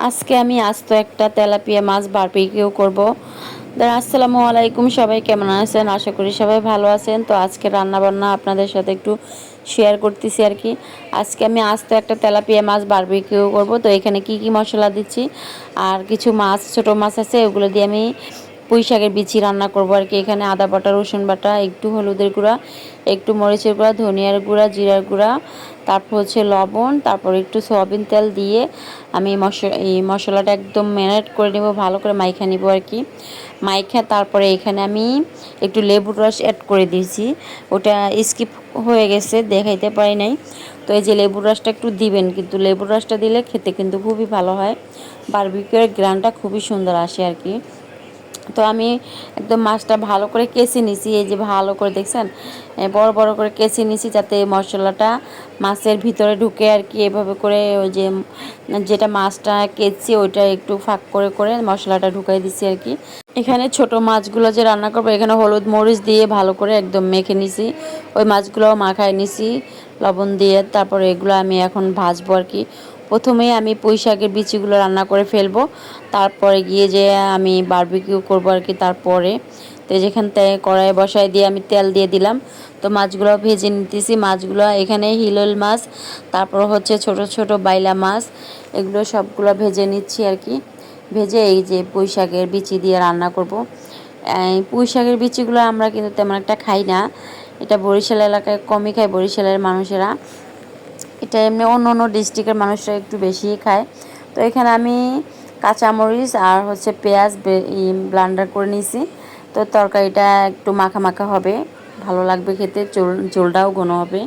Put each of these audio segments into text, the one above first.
আজকে আমি আস্ত একটা তেলাপিয়া মাছ বারবিকিউ করব। আসসালামু আলাইকুম, সবাই কেমন আছেন? আশা করি সবাই ভালো আছেন। তো আজকে রান্না বান্না আপনাদের সাথে একটু শেয়ার করতেছি আর কি। আজকে আমি আস্ত একটা তেলাপিয়া মাছ বারবিকিউ করব। তো এখানে কি কি মশলা দিচ্ছি আর কিছু মাছ, ছোট মাছ আছে, ওগুলো দিয়ে আমি পুঁই শাকের বিচি রান্না করব আর কি। এখানে আদা বাটা, রসুন বাটা, একটু হলুদের গুঁড়া, একটু মরিচের গুঁড়া, ধনিয়ার গুঁড়া, জিরার গুঁড়া, তারপর হচ্ছে লবণ, তারপর একটু সয়াবিন তেল দিয়ে আমি এই মশলাটা একদম ম্যারিনেট করে নেব, ভালো করে মাইখা নিব আর কি। মাইখা তারপরে এখানে আমি একটু লেবুর রস অ্যাড করে দিয়েছি। ওটা স্কিপ হয়ে গেছে, দেখাইতে পারি নাই। তো এই যে লেবুর রসটা একটু দিবেন, কিন্তু লেবুর রসটা দিলে খেতে কিন্তু খুবই ভালো হয়। বারবিকিউয়ের গ্রানটা খুবই সুন্দর আসে আর কি। তো আমি একদম মাছটা ভালো করে কেচে নিছি, এই যে ভালো করে দেখছেন বড় বড় করে কেচে নিছি, যাতে মশলাটা মাছের ভিতরে ঢুকে আর কি। এভাবে করে ওই যে যেটা মাছটা কেচছি ওইটা একটু ফাঁক করে করে মশলাটা ঢুকাই দিছি আর কি। এখানে ছোট মাছগুলো যে রান্না করবো, এখানে হলুদ মরিচ দিয়ে ভালো করে একদম মেখে নিছি, ওই মাছগুলোও মাখায় নিছি লবণ দিয়ে। তারপরে এগুলো আমি এখন ভাজবো আর কি। প্রথমেই আমি পুঁই শাকের বিচিগুলো রান্না করে ফেলবো, তারপরে গিয়ে যে আমি বারবিকিউ করবো আর কি। তারপরে তো যেখান থেকে কড়াই বসায় দিয়ে আমি তেল দিয়ে দিলাম। তো মাছগুলো ভেজে নিতেছি। মাছগুলো এখানে হিলোল মাছ, তারপর হচ্ছে ছোট ছোট বাইলা মাছ, এগুলো সবগুলো ভেজে নিচ্ছি আর কি। ভেজে এই যে পুঁই শাকের বিচি দিয়ে রান্না করব। এই পুঁই শাকের বিচিগুলো আমরা কিন্তু তেমন একটা খাই না, এটা বরিশাল এলাকায় কমই খায় বরিশালের মানুষেরা। এটা এমনি অন্য অন্য ডিস্ট্রিক্টের মানুষরা একটু বেশিই খায়। তো এখানে আমি কাঁচামরিচ আর হচ্ছে পেঁয়াজ ব্লান্ডার করে নিয়েছি। তো তরকারিটা একটু মাখা মাখা হবে, ভালো লাগবে খেতে, ঝোলটাও ঘন হবে।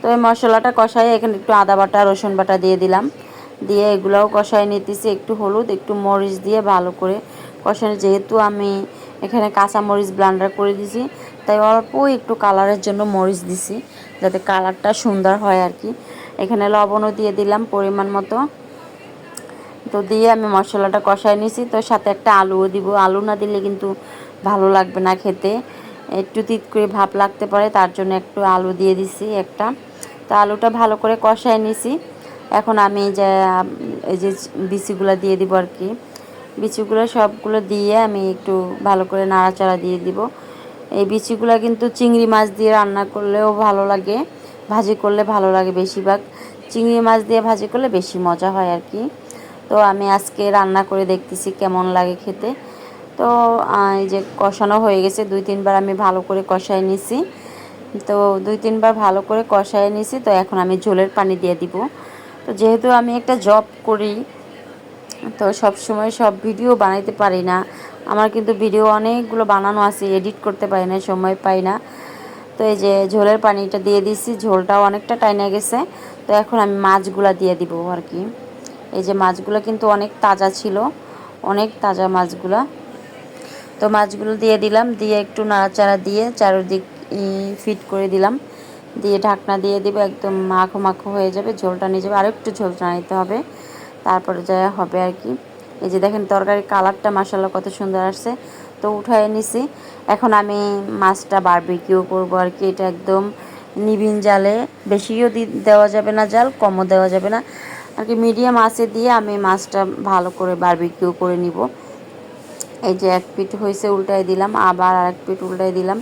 তো এই মশলাটা কষাই এখানে একটু আদা বাটা, রসুন বাটা দিয়ে দিলাম, দিয়ে এগুলাও কষাই নিতেছি। একটু হলুদ, একটু মরিচ দিয়ে ভালো করে কষানো। যেহেতু আমি এখানে কাঁচামরিচ ব্লান্ডার করে দিছি, তাই অল্প একটু কালারের জন্য মরিচ দিছি, যাতে কালারটা সুন্দর হয় আর কি। এখানে লবণও দিয়ে দিলাম পরিমাণ মতো। তো দিয়ে আমি মশলাটা কষাই নিছি। তো সাথে একটা আলুও দিব, আলু না দিলে কিন্তু ভালো লাগবে না খেতে, একটু তিত করে ভাব লাগতে পারে, তার জন্য একটু আলু দিয়ে দিছি একটা। তো আলুটা ভালো করে কষাই নিছি। এখন আমি এই যে বিচিগুলো দিয়ে দিব আর কি। বিচিগুলো সবগুলো দিয়ে আমি একটু ভালো করে নাড়াচাড়া দিয়ে দিব। এই বিচিগুলো কিন্তু চিংড়ি মাছ দিয়ে রান্না করলেও ভালো লাগে, ভাজি করলে ভালো লাগে। বেশিরভাগ চিংড়ি মাছ দিয়ে ভাজি করলে বেশি মজা হয় আর কি। তো আমি আজকে রান্না করে দেখতেছি কেমন লাগে খেতে। তো এই যে কষানো হয়ে গেছে, 2-3 বার আমি ভালো করে কষাই নিছি। তো 2-3 বার ভালো করে কষাই নিছি। তো এখন আমি ঝোলের পানি দিয়ে দিব। তো যেহেতু আমি একটা জব করি, তো সব সময় সব ভিডিও বানাইতে পারি না। আমার কিন্তু ভিডিও অনেকগুলো বানানো আছে, এডিট করতে পারি না, সময় পাই না। তো এই যে ঝোলের পানিটা দিয়ে দিছি, ঝোলটাও অনেকটা টাইনে গেছে। তো এখন আমি মাছগুলা দিয়ে দিব আর কি। এই যে মাছগুলো কিন্তু অনেক তাজা ছিল, অনেক তাজা মাছগুলা। তো মাছগুলো দিয়ে দিলাম, দিয়ে একটু নাড়াচাড়া দিয়ে চারদিক ফিট করে দিলাম, দিয়ে ঢাকনা দিয়ে দিব। একদম মাখো মাখো হয়ে যাবে, ঝোলটা নিয়ে যাবে, আরও একটু ঝোলটা নিতে হবে, তারপরে যা হবে আর কি। এই যে দেখেন তরকারির কালারটা মাশাআল্লাহ কত সুন্দর আসছে। তো উঠায় নিছি। এখন আমি মাছটা বারবিকিউ করব আর কি। এটা একদম নিবিন জালে, বেশিও দেওয়া যাবে না জাল, কমও দেওয়া যাবে না আর কি। মিডিয়াম আঁচে দিয়ে আমি মাছটা ভালো করে বারবিকিউ করে নিব। এই যে এক পিঠ হয়েছে, উল্টাই দিলাম, আবার আরেক পিঠ উল্টাই দিলাম,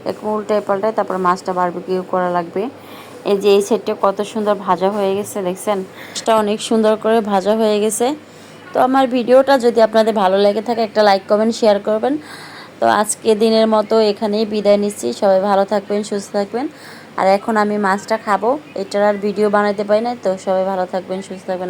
একটু উল্টাই পাল্টাই তারপর মাছটা বারবিকিউ করা লাগবে। এই যে এই সাইডটা কত সুন্দর ভাজা হয়ে গেছে, দেখছেন মাছটা অনেক সুন্দর করে ভাজা হয়ে গেছে। তো আমার ভিডিওটা যদি আপনাদের ভালো লেগে থাকে, একটা লাইক কমেন্ট শেয়ার করবেন। তো আজকে দিনের মতো এখানেই বিদায় নিচ্ছি। সবাই ভালো থাকবেন, সুস্থ থাকবেন। আর এখন আমি মাছটা খাবো, এটার আর ভিডিও বানাতে পারি না। তো সবাই ভালো থাকবেন, সুস্থ থাকবেন।